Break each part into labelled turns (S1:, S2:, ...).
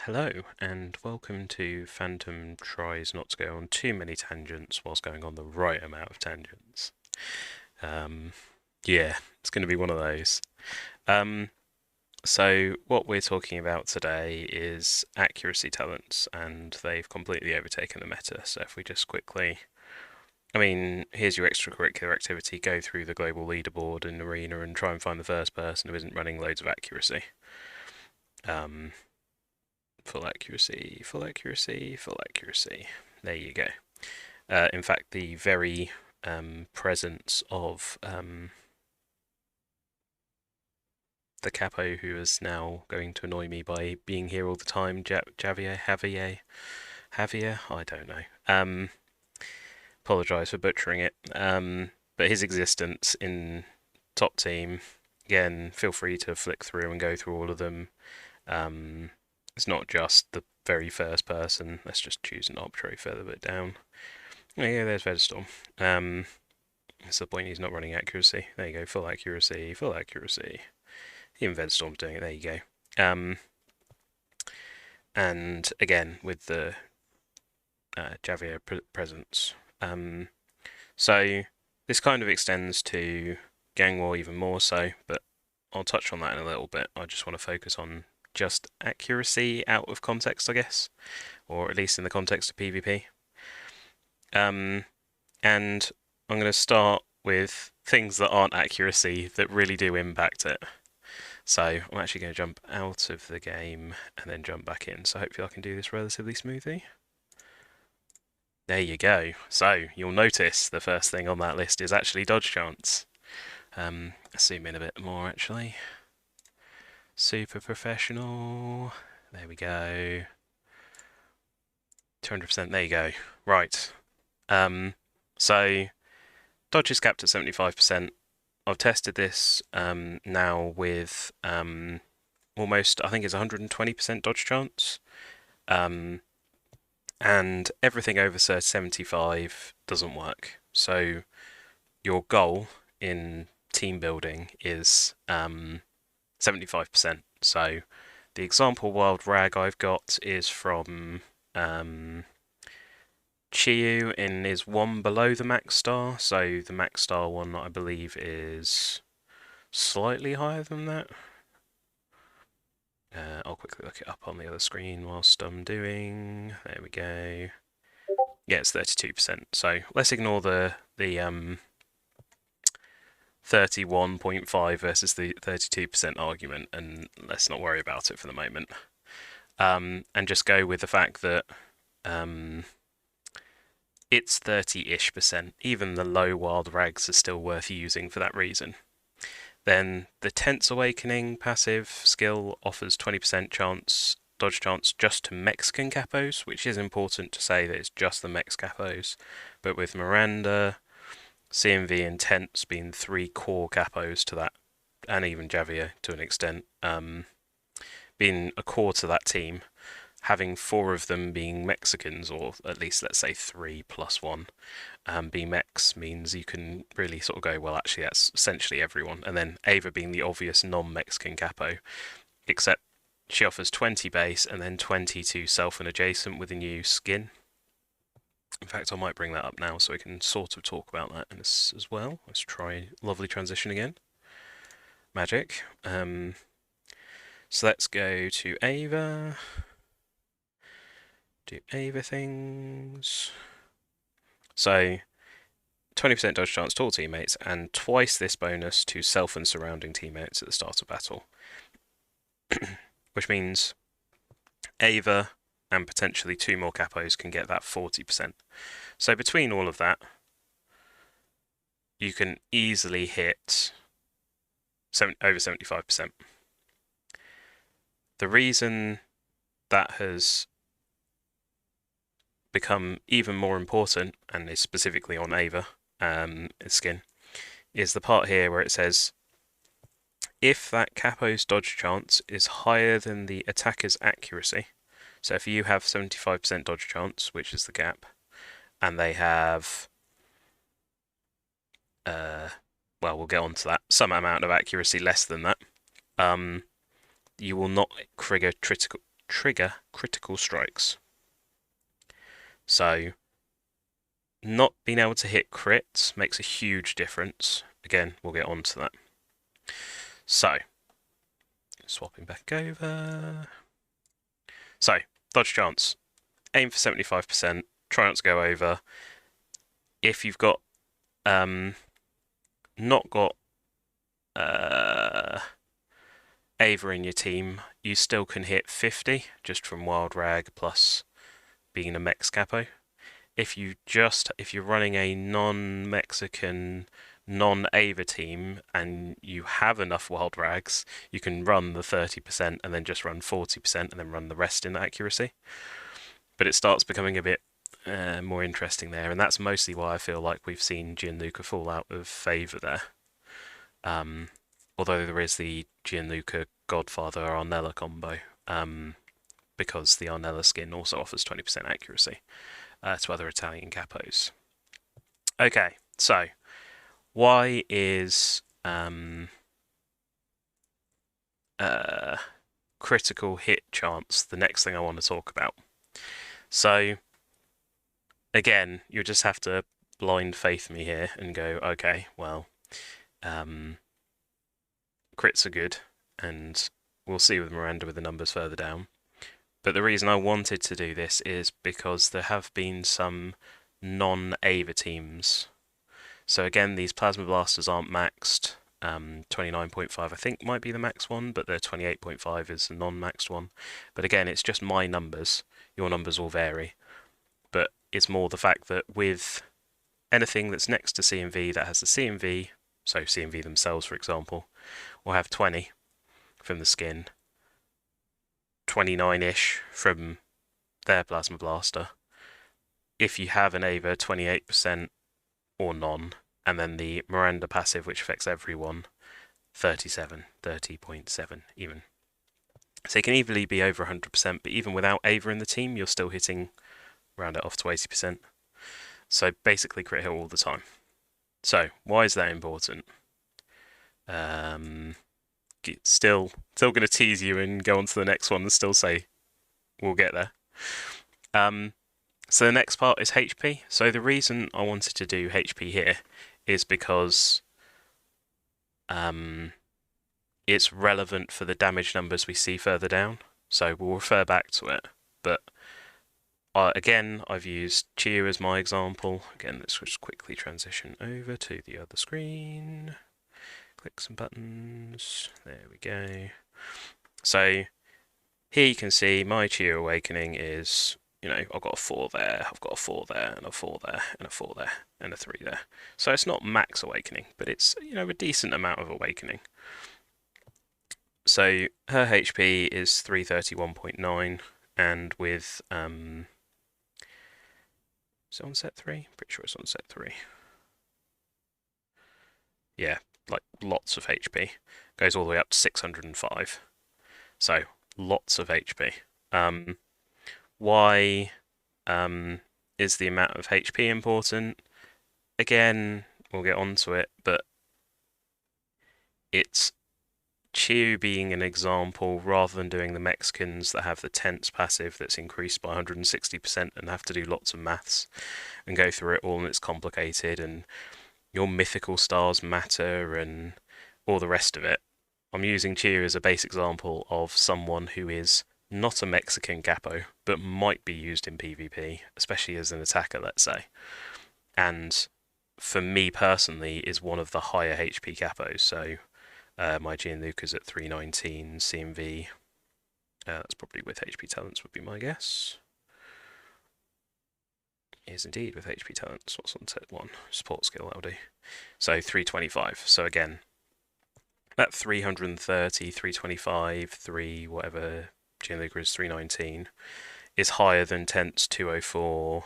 S1: Hello, and welcome to Phantom Tries Not to Go on Too Many Tangents whilst going on the right amount of tangents. Um, yeah, it's going to be one of those. Um, so, what we're talking about today is accuracy talents, and they've completely overtaken the meta. So, if we just quickly. Here's your extracurricular activity go through the global leaderboard and arena and try and find the first person who isn't running loads of accuracy. Full accuracy, full accuracy, full accuracy. There you go. In fact, the very presence of the capo who is now going to annoy me by being here all the time, Javier, I don't know. Apologise for butchering it. But his existence in top team, again, feel free to flick through and go through all of them. It's not just the very first person. Let's just choose an arbitrary further bit down. Oh, yeah, there's Vedstorm. That's the point, he's not running accuracy. There you go, full accuracy, full accuracy. Even Vedstorm's doing it, there you go. And again, with the Javier presence. So this kind of extends to Gang War even more so, but I'll touch on that in a little bit. I just want to focus on just accuracy out of context, I guess, or at least in the context of PvP. And I'm going to start with things that aren't accuracy that really do impact it. So I'm actually going to jump out of the game and then jump back in. So hopefully I can do this relatively smoothly. There you go. So you'll notice the first thing on that list is actually dodge chance. Zoom in a bit more actually. Super professional. There we go. 200%. There you go. Right. So dodge is capped at 75%. I've tested this now with almost, I think it's 120% dodge chance. And everything over 75 doesn't work. So your goal in team building is 75%. So the example wild rag I've got is from Chiyu and is one below the max star. So the max star one, I believe, is slightly higher than that. I'll quickly look it up on the other screen whilst I'm doing. There we go. Yeah, it's 32%. So let's ignore the 31.5 versus the 32% argument, and let's not worry about it for the moment. And just go with the fact that it's 30-ish%. Even the low wild rags are still worth using for that reason. Then the Tense Awakening passive skill offers 20% chance, dodge chance just to Mexican capos, which is important to say that it's just the Mex capos. But with Miranda, CMV and Tense being three core capos to that, and even Javier to an extent, being a core to that team, having four of them being Mexicans, or at least let's say 3 plus 1, being Mex means you can really sort of go, well, actually that's essentially everyone. And then Ava being the obvious non-Mexican capo, except she offers 20 base and then 20 to self and adjacent with a new skin. In fact, I might bring that up now so we can sort of talk about that as well. Let's try lovely transition again. Magic. So let's go to Ava. Do Ava things. So 20% dodge chance to all teammates and twice this bonus to self and surrounding teammates at the start of battle. Which means Ava and potentially 2 more capos can get that 40%. So between all of that, you can easily hit over 75%. The reason that has become even more important, and is specifically on Ava skin, is the part here where it says if that capo's dodge chance is higher than the attacker's accuracy, so if you have 75% dodge chance, which is the gap, and they have, well, we'll get on to that, some amount of accuracy less than that, you will not trigger trigger critical strikes. So not being able to hit crits makes a huge difference. Again, we'll get onto that. So, swapping back over. So, dodge chance. Aim for 75%, try not to go over. If you've got not got Ava in your team, you still can hit 50 just from Wild Rag plus being a Mex capo. If you're running a non-Mexican, non-Ava team and you have enough Wild Rags, you can run the 30% and then just run 40% and then run the rest in accuracy. But it starts becoming a bit more interesting there, and that's mostly why I feel like we've seen Gianluca fall out of favour there. Although there is the Gianluca Godfather Arnella combo, because the Arnella skin also offers 20% accuracy to other Italian capos. Okay, so why is critical hit chance the next thing I want to talk about? So again, you just have to blind faith me here and go, okay, well, crits are good, and we'll see with Miranda with the numbers further down. But the reason I wanted to do this is because there have been some non-Ava teams. So again, these Plasma Blasters aren't maxed. 29.5 I think might be the max one, but the 28.5 is the non-maxed one. But again, it's just my numbers. Your numbers will vary. But it's more the fact that with anything that's next to CMV that has the CMV, so CMV themselves, for example, will have 20 from the skin, 29-ish from their Plasma Blaster. If you have an Ava, 28% or none, and then the Miranda passive, which affects everyone, 30.7 even. So it can easily be over 100%, but even without Ava in the team, you're still hitting, round it off to 80%. So basically crit hit all the time. So why is that important? Still going to tease you and go on to the next one and still say we'll get there. So the next part is HP. So the reason I wanted to do HP here is because it's relevant for the damage numbers we see further down. So we'll refer back to it. But again, I've used Cheer as my example. Again, let's just quickly transition over to the other screen. Click some buttons. There we go. So here you can see my Cheer Awakening is, I've got a 4 there, I've got a 4 there, and a 4 there, and a 4 there, and a 3 there. So it's not max Awakening, but it's, a decent amount of Awakening. So her HP is 331.9, and with, is it on set 3? Pretty sure it's on set 3. Yeah, like lots of HP. Goes all the way up to 605. So lots of HP. Why is the amount of HP important? Again, we'll get onto it, but it's Chiu being an example rather than doing the Mexicans that have the tense passive that's increased by 160% and have to do lots of maths and go through it all, and it's complicated and your mythical stars matter and all the rest of it. I'm using Chiu as a base example of someone who is not a Mexican capo, but might be used in PvP, especially as an attacker, let's say. And for me personally, is one of the higher HP capos. So my Gianluca's at 319, CMV, that's probably with HP talents would be my guess. Is indeed with HP talents. What's on set 1? Support skill, that'll do. So 325. So again, that 330, 325, 3 whatever Gianluca is 319 is higher than Tense 204,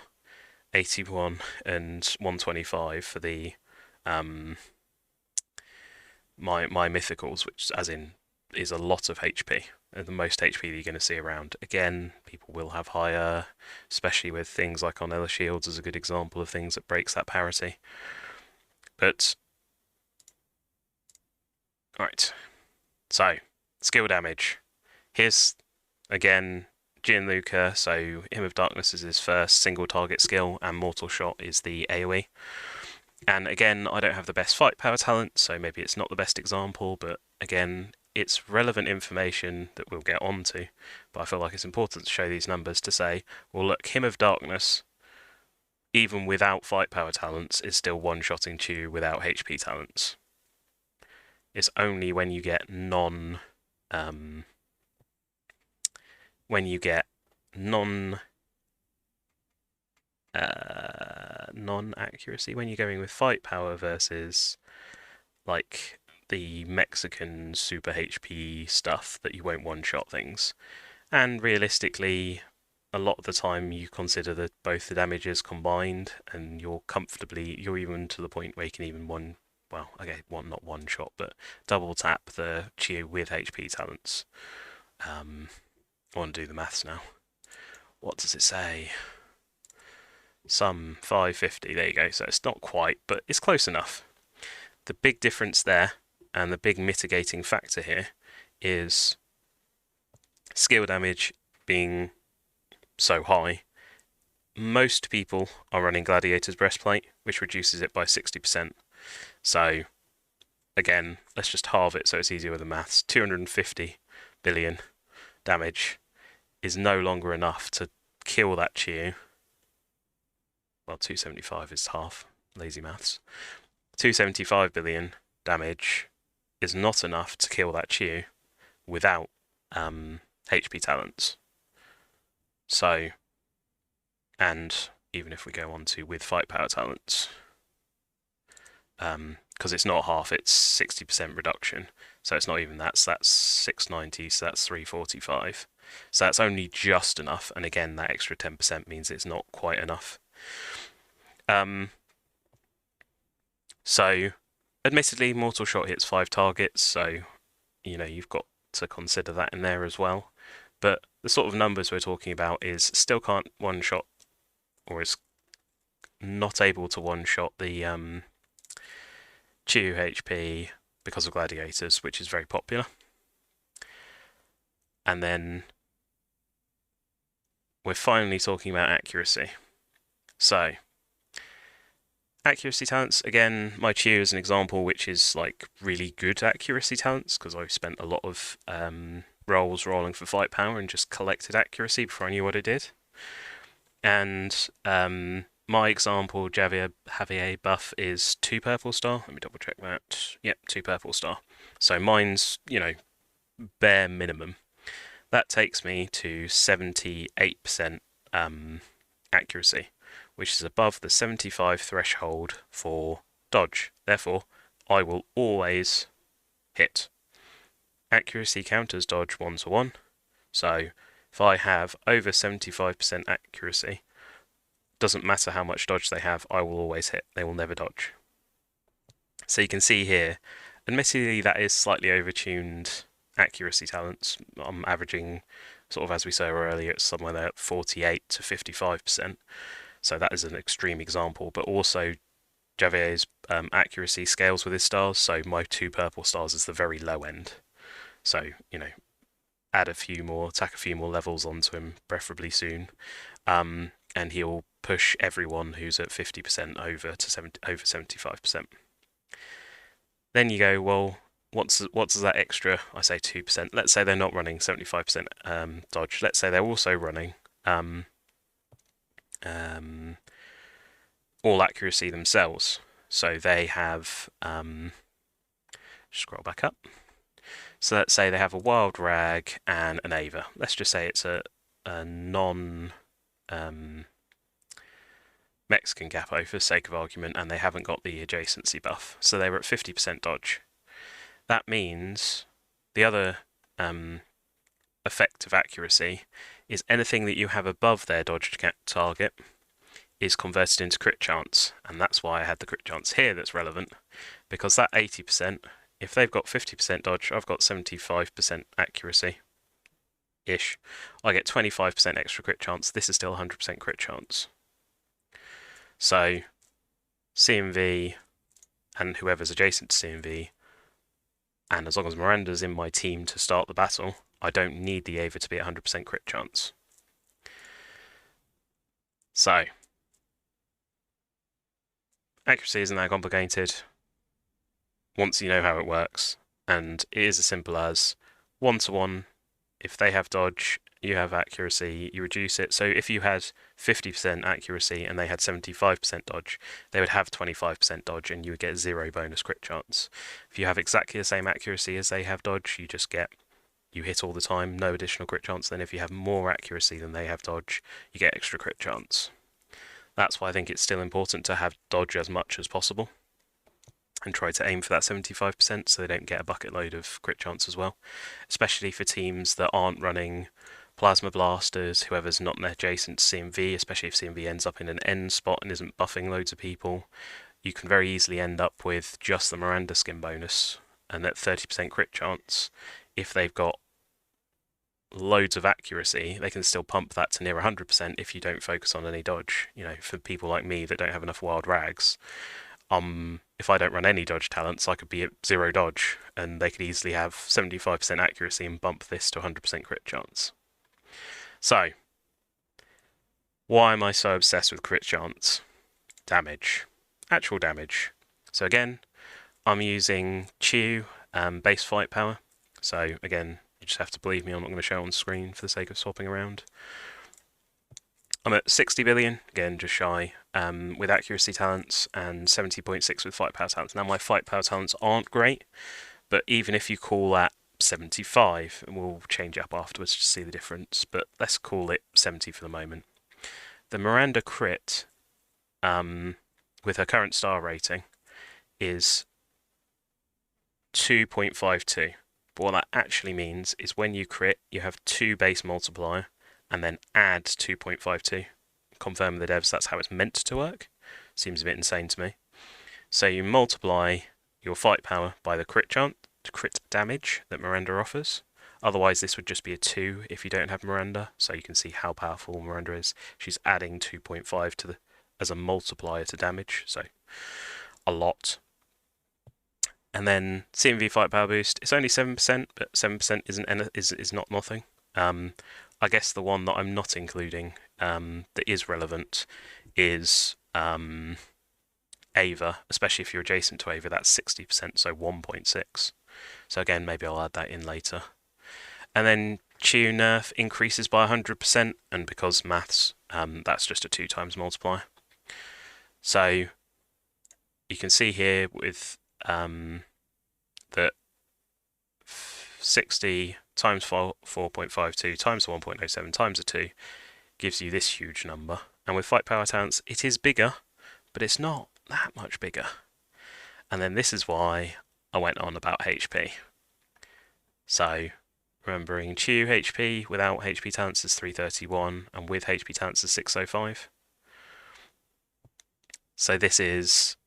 S1: 81 and 125 for the my mythicals, which as in is a lot of HP and the most HP that you're going to see around. Again, people will have higher, especially with things like Arnella Shields is a good example of things that breaks that parity. But alright, so skill damage. Here's again Gianluca, so Hymn of Darkness is his first single target skill, and Mortal Shot is the AoE. And again, I don't have the best fight power talent, so maybe it's not the best example, but again, it's relevant information that we'll get onto. But I feel like it's important to show these numbers to say, well, look, Hymn of Darkness, even without fight power talents, is still one-shotting Chew without HP talents. It's only when you get non-accuracy, when you're going with fight power versus like the Mexican super HP stuff, that you won't one-shot things. And realistically, a lot of the time you consider both the damages combined, and you're even to the point where you can even not one shot, but double tap the Chew with HP talents. I want to do the maths now. What does it say? Some 550, there you go. So it's not quite, but it's close enough. The big difference there, and the big mitigating factor here, is skill damage being so high. Most people are running Gladiator's Breastplate, which reduces it by 60%. So again, let's just halve it so it's easier with the maths. 250 billion damage is no longer enough to kill that Chew. Well, 275 is half. Lazy maths. 275 billion damage is not enough to kill that Chew without HP talents. So, and even if we go on to with fight power talents, because it's not half, it's 60% reduction. So it's not even that, so that's 690, so that's 345. So that's only just enough, and again, that extra 10% means it's not quite enough. So, admittedly, Mortal Shot hits 5 targets, so, you've got to consider that in there as well. But the sort of numbers we're talking about is still can't one-shot, or is not able to one-shot the Chew HP because of Gladiators, which is very popular. And then we're finally talking about accuracy. So, accuracy talents, again, my Chew is an example which is like really good accuracy talents, because I've spent a lot of rolls rolling for fight power and just collected accuracy before I knew what it did. And my example Javier buff is 2 purple star. Let me double check that. Yep, 2 purple star. So mine's, bare minimum. That takes me to 78% accuracy, which is above the 75 threshold for dodge. Therefore, I will always hit. Accuracy counters dodge 1-to-1. So if I have over 75% accuracy, doesn't matter how much dodge they have, I will always hit. They will never dodge. So you can see here, admittedly that is slightly overtuned accuracy talents. I'm averaging, sort of as we saw earlier, it's somewhere there at 48 to 55%. So that is an extreme example, but also Javier's accuracy scales with his stars, so my 2 purple stars is the very low end. So, add a few more, tack a few more levels onto him, preferably soon, and he'll push everyone who's at 50% over 75%. Then you go, well, what does that extra, I say 2%, let's say they're not running 75% dodge, let's say they're also running all accuracy themselves. So they have, scroll back up. So let's say they have a Wild Rag and an Ava. Let's just say it's a non Mexican Capo for the sake of argument, and they haven't got the adjacency buff. So they were at 50% dodge. That means the other effect of accuracy is anything that you have above their dodge target is converted into crit chance, and that's why I had the crit chance here that's relevant, because that 80%, if they've got 50% dodge, I've got 75% accuracy-ish. I get 25% extra crit chance. This is still 100% crit chance. So CMV and whoever's adjacent to CMV, and as long as Miranda's in my team to start the battle, I don't need the Ava to be 100% crit chance. So, accuracy isn't that complicated once you know how it works, and it is as simple as 1-to-1. If they have dodge, you have accuracy, you reduce it. So if you had 50% accuracy and they had 75% dodge, they would have 25% dodge and you would get 0 bonus crit chance. If you have exactly the same accuracy as they have dodge, you hit all the time, no additional crit chance. Then if you have more accuracy than they have dodge, you get extra crit chance. That's why I think it's still important to have dodge as much as possible and try to aim for that 75% so they don't get a bucket load of crit chance as well, especially for teams that aren't running Plasma Blasters, whoever's not adjacent to CMV, especially if CMV ends up in an end spot and isn't buffing loads of people. You can very easily end up with just the Miranda skin bonus and that 30% crit chance. If they've got loads of accuracy, they can still pump that to near 100% if you don't focus on any dodge. You know, for people like me that don't have enough wild rags, if I don't run any dodge talents, I could be at 0 dodge, and they could easily have 75% accuracy and bump this to 100% crit chance. So, why am I so obsessed with crit chance? Damage. Actual damage. So again, I'm using Chew, base fight power. So again, you just have to believe me, I'm not going to show on screen for the sake of swapping around. I'm at 60 billion, again, just shy, with accuracy talents, and 70.6 with fight power talents. Now, my fight power talents aren't great, but even if you call that 75, and we'll change it up afterwards to see the difference, but let's call it 70 for the moment. The Miranda crit, with her current star rating, is 2.52. But what that actually means is when you crit, you have 2 base multiplier, and then add 2.52. Confirm with the devs that's how it's meant to work. Seems a bit insane to me. So you multiply your fight power by the crit damage that Miranda offers. Otherwise, this would just be a 2 if you don't have Miranda. So you can see how powerful Miranda is. She's adding 2.5 as a multiplier to damage, so a lot. And then CMV fight power boost. It's only 7%, but 7% is not nothing. I guess the one that I'm not including that is relevant is Ava, especially if you're adjacent to Ava. That's 60%, so 1.6. So again, maybe I'll add that in later. And then Chew nerf increases by 100%, and because maths, that's just a 2 times multiplier. So you can see here with that 60 times 4.52 times 1.07 times a 2 gives you this huge number. And with fight power talents, it is bigger, but it's not that much bigger. And then this is why I went on about HP. So, remembering Chew HP without HP talents is 331, and with HP talents is 605. So this is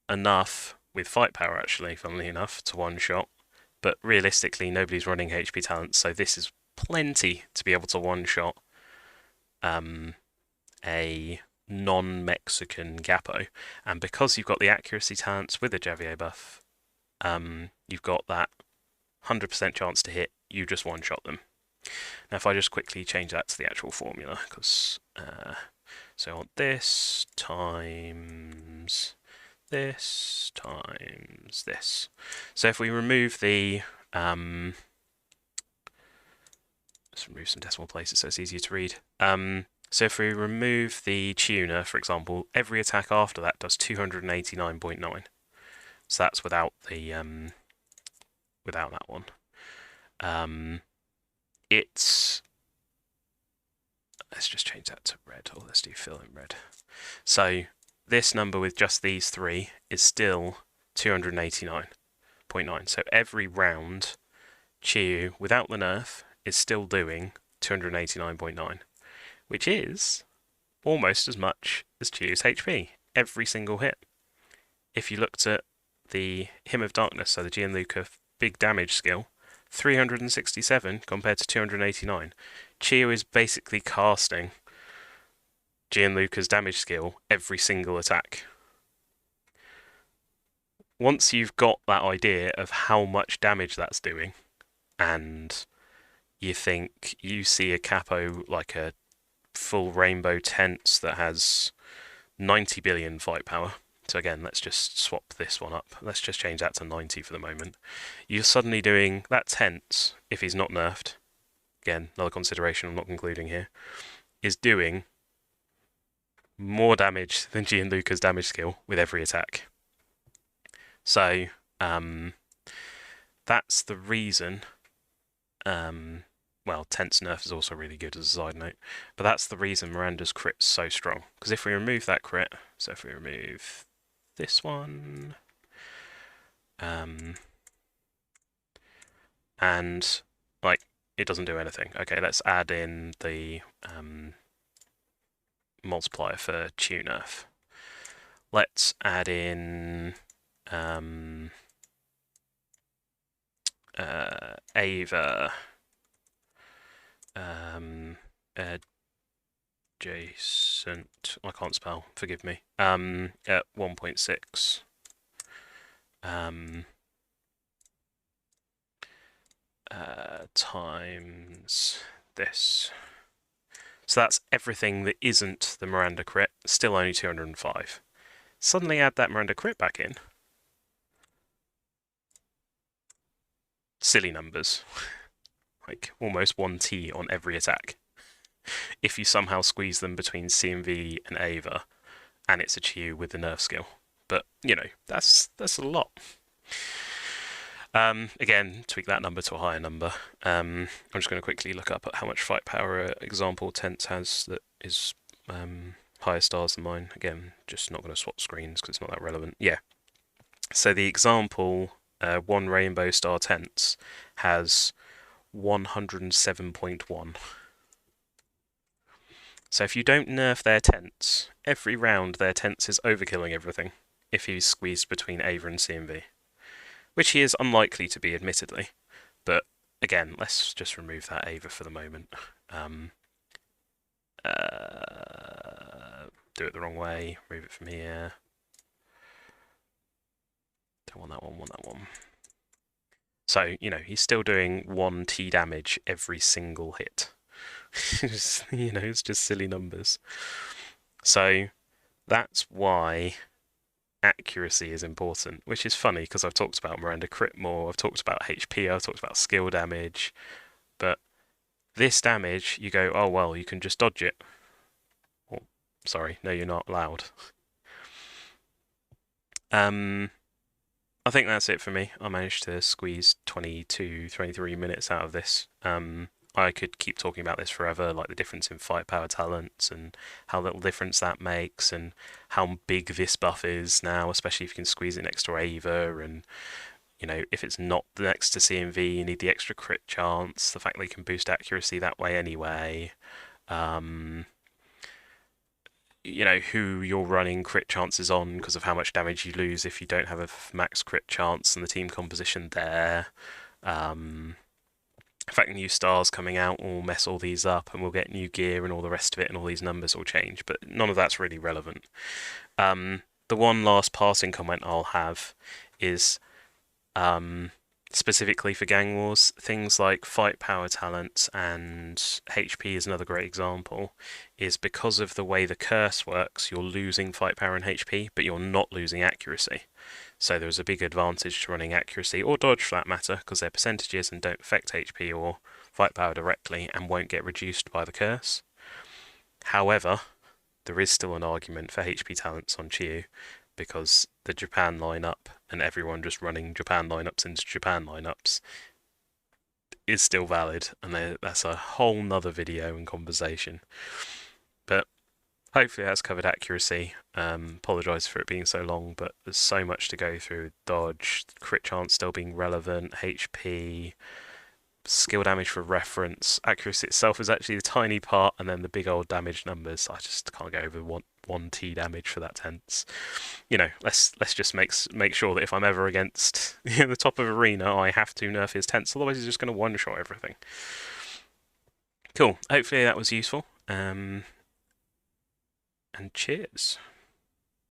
S1: enough with fight power, actually, funnily enough, to one-shot. But realistically, nobody's running HP talents, so this is plenty to be able to one-shot a non-Mexican Gapo. And because you've got the accuracy talents with the Javier buff, you've got that 100% chance to hit, you just one-shot them. Now if I just quickly change that to the actual formula, because so I want this times this times this. So if we remove the let's remove some decimal places so it's easier to read. So if we remove the tuner, for example, every attack after that does 289.9. So that's without the without that one. Let's just change that to red, or let's do fill in red. So this number with just these 3 is still 289.9. So every round, Chew without the nerf is still doing 289.9, which is almost as much as Chew's HP every single hit. If you looked at the Hymn of Darkness, so the Gianluca big damage skill, 367 compared to 289. Chew is basically casting Gianluca's damage skill every single attack. Once you've got that idea of how much damage that's doing, and you see a capo like a full rainbow tense that has 90 billion fight power. So again, let's just swap this one up. Let's just change that to 90 for the moment. You're suddenly doing that tense, if he's not nerfed, again, another consideration I'm not concluding here, is doing more damage than Gianluca's damage skill with every attack. So that's the reason. Well, tense nerf is also really good as a side note, but that's the reason Miranda's crit's so strong. Because if we remove that crit, so if we remove this one, and like it doesn't do anything. Okay, let's add in the multiplier for Tune nerf. Let's add in Ava, adjacent, I can't spell, forgive me, at 1.6. Times this. So that's everything that isn't the Miranda crit, still only 205. Suddenly add that Miranda crit back in. Silly numbers. Like almost 1T on every attack. If you somehow squeeze them between CMV and Ava, and it's a Chiyu with the nerf skill. But, you know, that's a lot. Again, tweak that number to a higher number. I'm just going to quickly look up at how much fight power example tense has that is higher stars than mine. Again, just not going to swap screens because it's not that relevant. Yeah. So the example, one rainbow star tense has 107.1. So if you don't nerf their tense, every round their tense is overkilling everything if he's squeezed between Ava and CMV. Which he is unlikely to be, admittedly. But again, let's just remove that Ava for the moment. Do it the wrong way, remove it from here. Don't want that one, want that one. So, you know, he's still doing 1T damage every single hit. You know, it's just silly numbers. So, that's why accuracy is important, which is funny because I've talked about Miranda crit more, I've talked about HP, I've talked about skill damage, but this damage, you go, oh well, you can just dodge it. Oh, sorry, no, you're not allowed. I think that's it for me. I managed to squeeze 22, 23 minutes out of this. I could keep talking about this forever, like the difference in fight power talents and how little difference that makes and how big this buff is now, especially if you can squeeze it next to Ava and, you know, if it's not next to CMV, you need the extra crit chance, the fact that you can boost accuracy that way anyway. You know, who you're running crit chances on because of how much damage you lose if you don't have a max crit chance and the team composition there. In fact, new stars coming out will mess all these up and we'll get new gear and all the rest of it and all these numbers will change, but none of that's really relevant. The one last passing comment I'll have is specifically for Gang Wars, things like fight power talents and HP is another great example, is because of the way the curse works, you're losing fight power and HP, but you're not losing accuracy. So there's a big advantage to running accuracy, or dodge for that matter, because they're percentages and don't affect HP or fight power directly and won't get reduced by the curse. However, there is still an argument for HP talents on Chiyu, because the Japan lineup and everyone just running Japan lineups into Japan lineups is still valid, and that's a whole nother video and conversation. But hopefully that's covered accuracy. Apologise for it being so long, but there's so much to go through. Dodge, crit chance still being relevant, HP, skill damage for reference. Accuracy itself is actually the tiny part, and then the big old damage numbers. I just can't go over 1T damage for that tense. You know, let's just make sure that if I'm ever against the top of arena, I have to nerf his tense. Otherwise, he's just going to one-shot everything. Cool. Hopefully that was useful. And cheers.